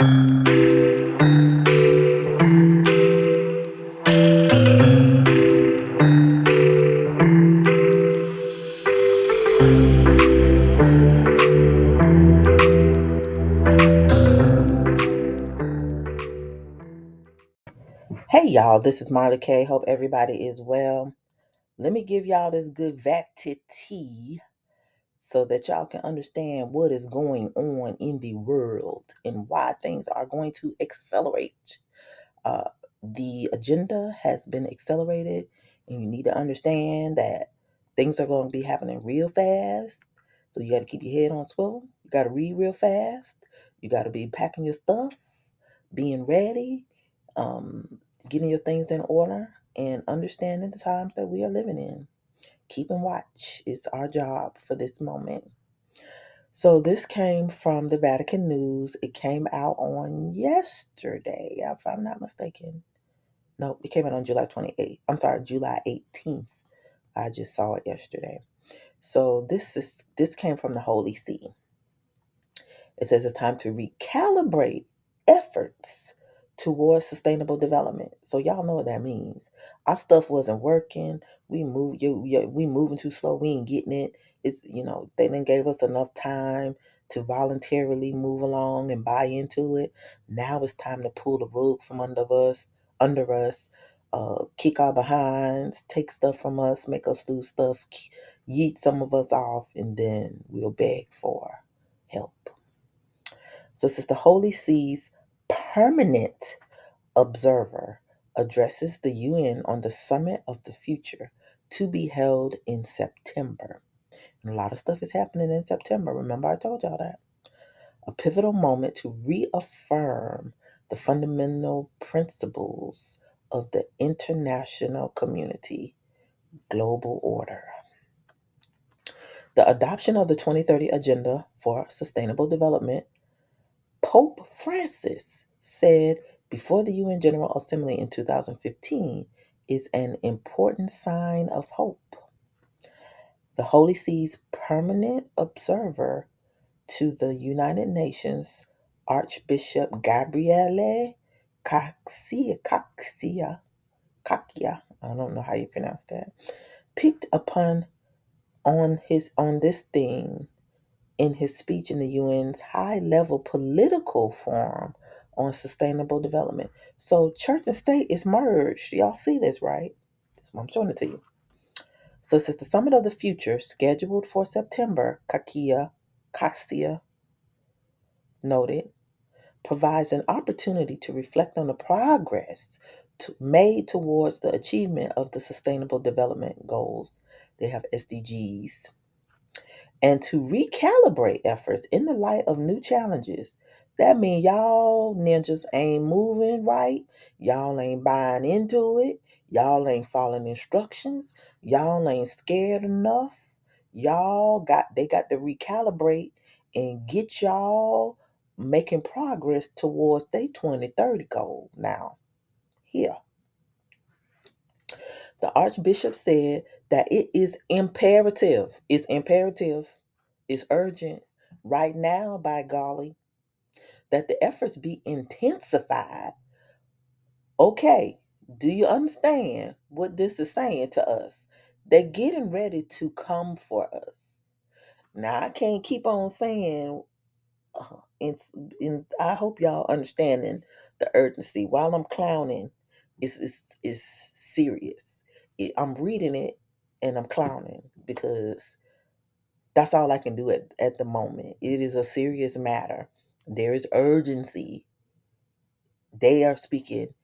Hey y'all, this is Marla K. Hope everybody is well. Let me give y'all this good vatty tea so that y'all can understand what is going on in the world and why things are going to accelerate. Uh, the agenda has been accelerated, and you need to understand that things are going to be happening real fast. So you got to keep your head on swivel. You got to read real fast. You got to be packing your stuff, being ready, um, getting your things in order, and understanding the times that we are living in. Keep and watch. It's our job for this moment. So this came from the Vatican News. It came out on yesterday, if I'm not mistaken. No, it came out on July 28th. I'm sorry, July 18th. I just saw it yesterday. So this came from the Holy See. It says it's time to recalibrate efforts towards sustainable development. So y'all know what that means. Our stuff wasn't working. We moving too slow. We ain't getting it. It's they didn't gave us enough time to voluntarily move along and buy into it. Now it's time to pull the rug from under us, kick our behinds, take stuff from us, make us lose stuff, yeet some of us off, and then we'll beg for help. So, Sister Holy See's permanent observer addresses the UN on the Summit of the Future to be held in September. And a lot of stuff is happening in September. Remember, I told y'all that. A pivotal moment to reaffirm the fundamental principles of the international community global order. The adoption of the 2030 Agenda for Sustainable Development, Pope Francis said before the UN General Assembly in 2015, is an important sign of hope. The Holy See's permanent observer to the United Nations, Archbishop Gabriele Cacia, I don't know how you pronounce that, picked upon on this theme in his speech in the UN's high-level political forum on sustainable development. So church and state is merged. Y'all see this, right? That's why I'm showing it to you. So it says the Summit of the Future, scheduled for September, Cacia noted, provides an opportunity to reflect on the progress made towards the achievement of the Sustainable Development Goals. They have SDGs, and to recalibrate efforts in the light of new challenges. That means y'all ninjas ain't moving right, y'all ain't buying into it, y'all ain't following instructions, y'all ain't scared enough. They got to recalibrate and get y'all making progress towards their 2030 goal now. Here, the Archbishop said that it is imperative. It's urgent right now, by golly, that the efforts be intensified. Okay, do you understand what this is saying to us? They're getting ready to come for us. Now, I can't keep on saying, and, and I hope y'all understanding the urgency. While I'm clowning, it's serious. I'm reading it and I'm clowning because that's all I can do at the moment. It is a serious matter. There is urgency. They are speaking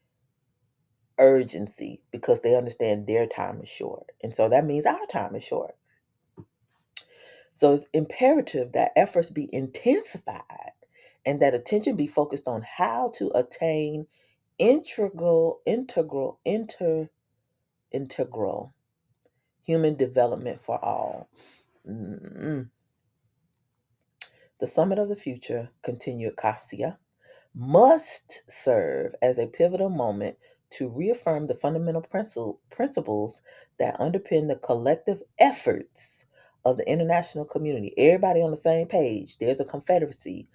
urgency because they understand their time is short. And so that means our time is short. So it's imperative that efforts be intensified and that attention be focused on how to attain integral human development for all. Mm-mm. The Summit of the Future, continued Cassia, must serve as a pivotal moment to reaffirm the fundamental principles that underpin the collective efforts of the international community. Everybody on the same page. There's a confederacy.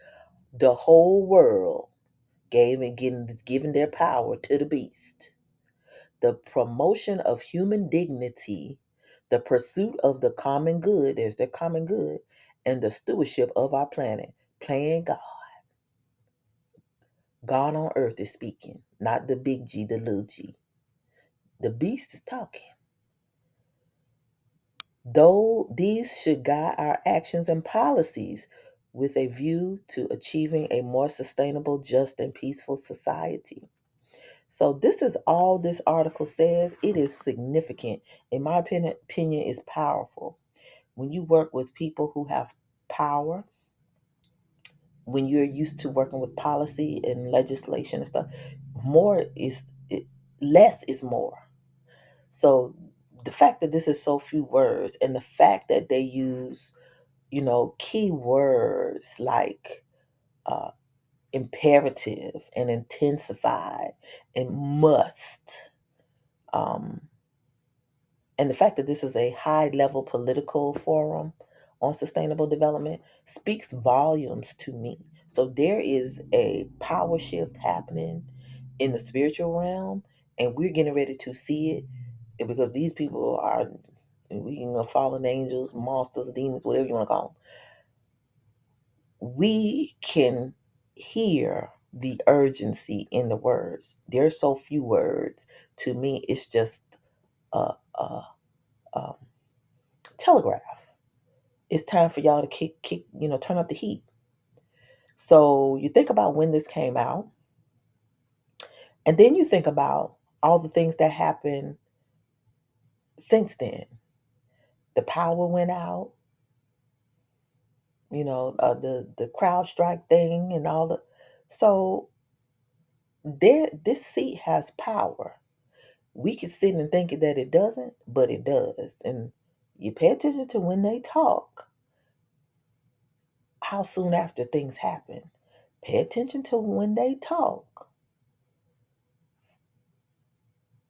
The whole world. giving their power to the beast. The promotion of human dignity, the pursuit of the common good, there's the common good, and the stewardship of our planet. Playing God. God on earth is speaking, not the big G, the little g. The beast is talking. Though these should guide our actions and policies with a view to achieving a more sustainable, just, and peaceful society. So this is all this article says. It is significant. In my opinion, it's powerful. When you work with people who have power, when you're used to working with policy and legislation and stuff, more is it, less is more. So the fact that this is so few words and the fact that they use, key words like uh, imperative and intensified and must, um, and the fact that this is a high level political forum on sustainable development speaks volumes to me. So there is a power shift happening in the spiritual realm, and we're getting ready to see it. And because these people are, we can fallen angels, monsters, demons, whatever you want to call them. We can hear the urgency in the words. There are so few words. To me, it's just a, a telegraph. It's time for y'all to turn up the heat. So you think about when this came out, and then you think about all the things that happened since then. The power went out, the crowd strike thing and all the. So this seat has power. We can sit and think that it doesn't, but it does. And you pay attention to when they talk, how soon after things happen. Pay attention to when they talk,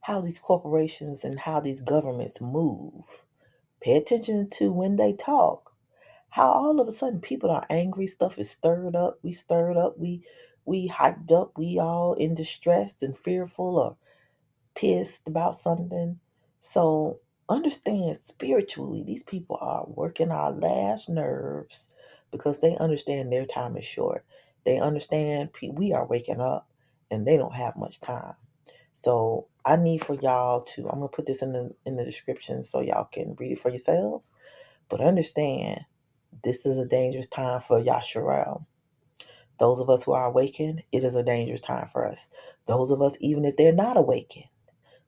how these corporations and how these governments move. Pay attention to when they talk, how all of a sudden people are angry, stuff is stirred up, we hyped up, we all in distress and fearful or pissed about something. So understand spiritually, these people are working our last nerves because they understand their time is short. They understand we are waking up and they don't have much time. So I need for y'all to, I'm gonna put this in the description so y'all can read it for yourselves. But understand this is a dangerous time for Yasharel. Those of us who are awakened, it is a dangerous time for us. Those of us, even if they're not awakened,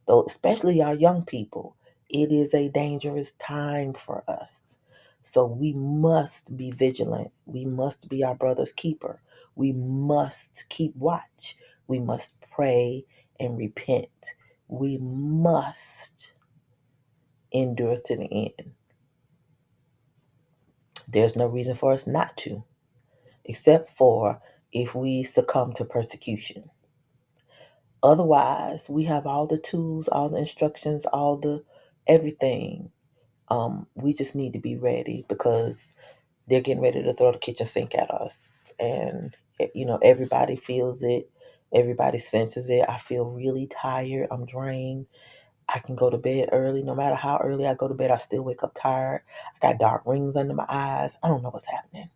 though especially our young people, it is a dangerous time for us. So we must be vigilant. We must be our brother's keeper. We must keep watch. We must pray and repent. We must endure to the end. There's no reason for us not to, except for if we succumb to persecution. Otherwise, we have all the tools, all the instructions, all the everything. We just need to be ready because they're getting ready to throw the kitchen sink at us. And, everybody feels it. Everybody senses it. I feel really tired. I'm drained. I can go to bed early. No matter how early I go to bed, I still wake up tired. I got dark rings under my eyes. I don't know what's happening.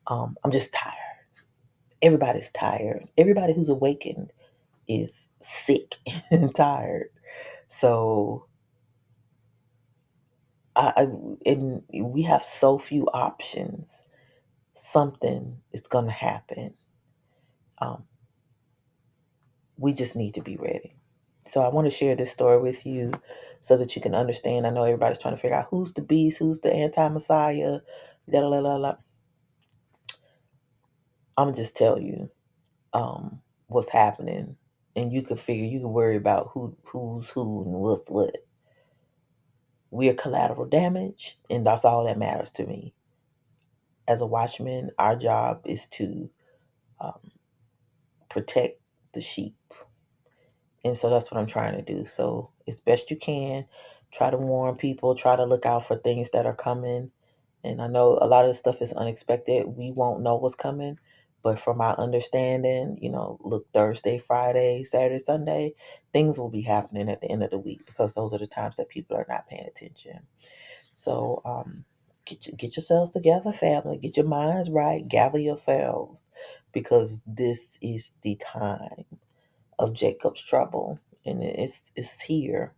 I'm just tired. Everybody's tired. Everybody who's awakened is sick and tired. So I and we have so few options. Something is going to happen. Um, we just need to be ready. So I want to share this story with you so that you can understand. I know everybody's trying to figure out who's the beast, who's the anti-messiah. Da, da, da, da, da. I'm just tell you what's happening, and you can figure. You can worry about who's who and what's what. We are collateral damage, and that's all that matters to me. As a watchman, our job is to um, protect the sheep. And so that's what I'm trying to do. So as best you can, try to warn people, try to look out for things that are coming. And I know a lot of the stuff is unexpected. We won't know what's coming, But from my understanding, look, Thursday, Friday, Saturday, Sunday, things will be happening at the end of the week because those are the times that people are not paying attention. So get yourselves together, family. Get your minds right. Gather yourselves because this is the time of Jacob's trouble, and it's here.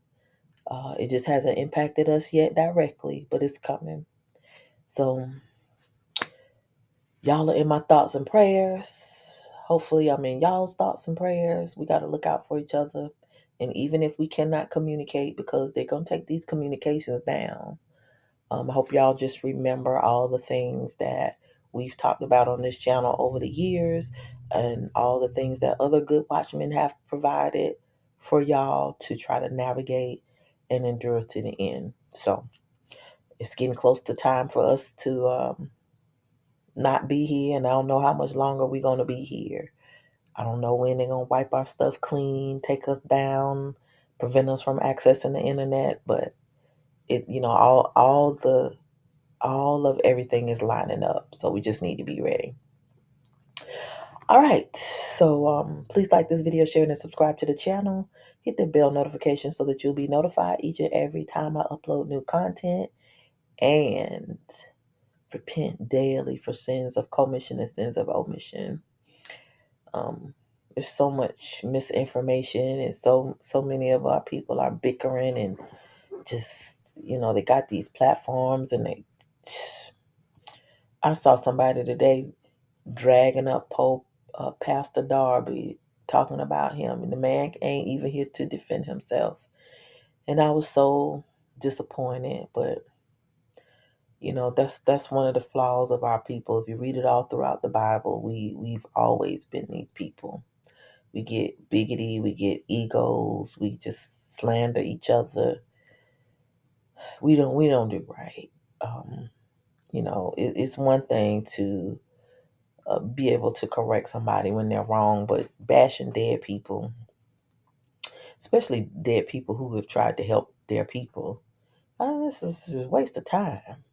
It just hasn't impacted us yet directly, but it's coming. So y'all are in my thoughts and prayers. Hopefully, I'm in y'all's thoughts and prayers. We got to look out for each other. And even if we cannot communicate, because they're going to take these communications down, I hope y'all just remember all the things that we've talked about on this channel over the years and all the things that other good watchmen have provided for y'all to try to navigate and endure to the end. So it's getting close to time for us to not be here, and I don't know how much longer we're going to be here. I don't know when they're going to wipe our stuff clean, take us down, prevent us from accessing the internet, but all of everything is lining up, so we just need to be ready. All right, so please like this video, share, and subscribe to the channel. Hit the bell notification so that you'll be notified each and every time I upload new content. And repent daily for sins of commission and sins of omission. Um, there's so much misinformation, and so many of our people are bickering and just they got these platforms, and I saw somebody today dragging up Pope Pastor Darby, talking about him, and the man ain't even here to defend himself. And I was so disappointed, but that's one of the flaws of our people. If you read it all throughout the Bible, we've always been these people. We get biggity, we get egos, we just slander each other. We don't do right. Um, it's one thing to be able to correct somebody when they're wrong, but bashing dead people, especially dead people who have tried to help their people, this is a waste of time.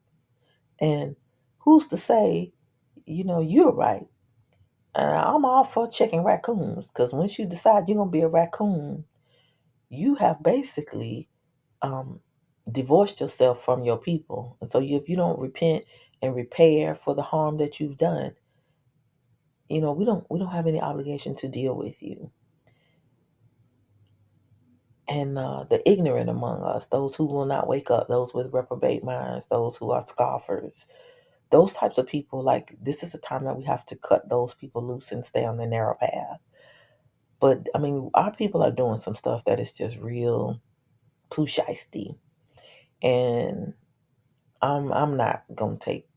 And who's to say, you're right? I'm all for checking raccoons, because once you decide you're going to be a raccoon, you have basically um, divorced yourself from your people. And so if you don't repent and repair for the harm that you've done, we don't have any obligation to deal with you. And the ignorant among us, those who will not wake up, those with reprobate minds, those who are scoffers, those types of people, like, this is a time that we have to cut those people loose and stay on the narrow path. But I mean, our people are doing some stuff that is just real too shisty, and I'm not gonna take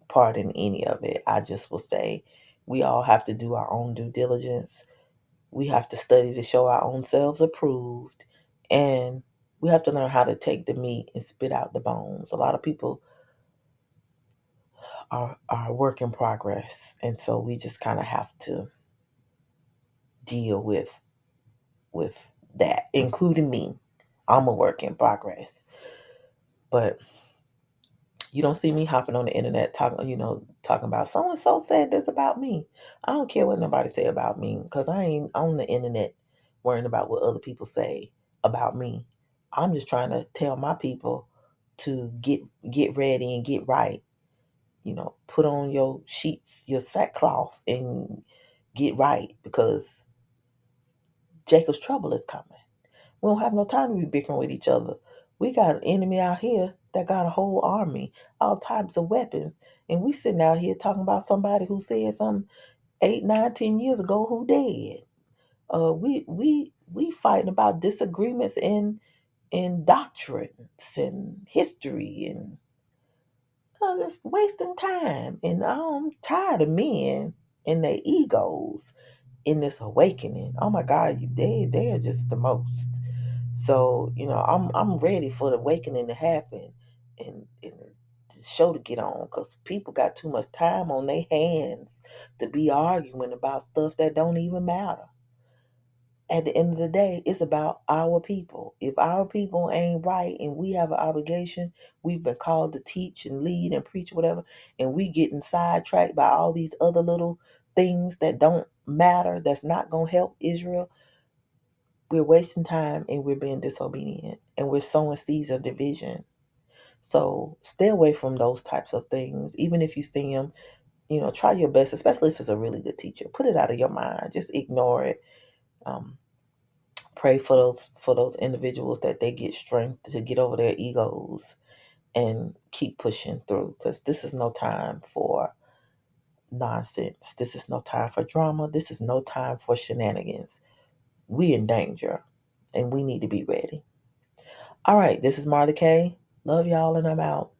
part in any of it. I just will say we all have to do our own due diligence. We have to study to show our own selves approved, and we have to learn how to take the meat and spit out the bones. A lot of people are work in progress, and so we just kind of have to deal with that, including me. I'm a work in progress, but you don't see me hopping on the internet talking about so and so said this about me. I don't care what nobody say about me, because I ain't on the internet worrying about what other people say about me. I'm just trying to tell my people to get ready and get right. Put on your sheets, your sackcloth, and get right, because Jacob's trouble is coming. We don't have no time to be bickering with each other. We got an enemy out here that got a whole army, all types of weapons, and we sitting out here talking about somebody who said something 8, 9, 10 years ago who dead. We fighting about disagreements in doctrines and history, and just wasting time. And I'm tired of men and their egos in this awakening. Oh my God, they are just the most. So I'm ready for the awakening to happen, and the show to get on, because people got too much time on their hands to be arguing about stuff that don't even matter. At the end of the day, it's about our people. If our people ain't right and we have an obligation, we've been called to teach and lead and preach whatever, and we getting sidetracked by all these other little things that don't matter, that's not going to help Israel, we're wasting time and we're being disobedient and we're sowing seeds of division. So stay away from those types of things. Even if you see them, try your best, especially if it's a really good teacher. Put it out of your mind. Just ignore it. Um, Pray for those individuals that they get strength to get over their egos and keep pushing through, because this is no time for nonsense. This is no time for drama. This is no time for shenanigans. We in danger and we need to be ready. All right, this is Marla K. Love y'all and I'm out.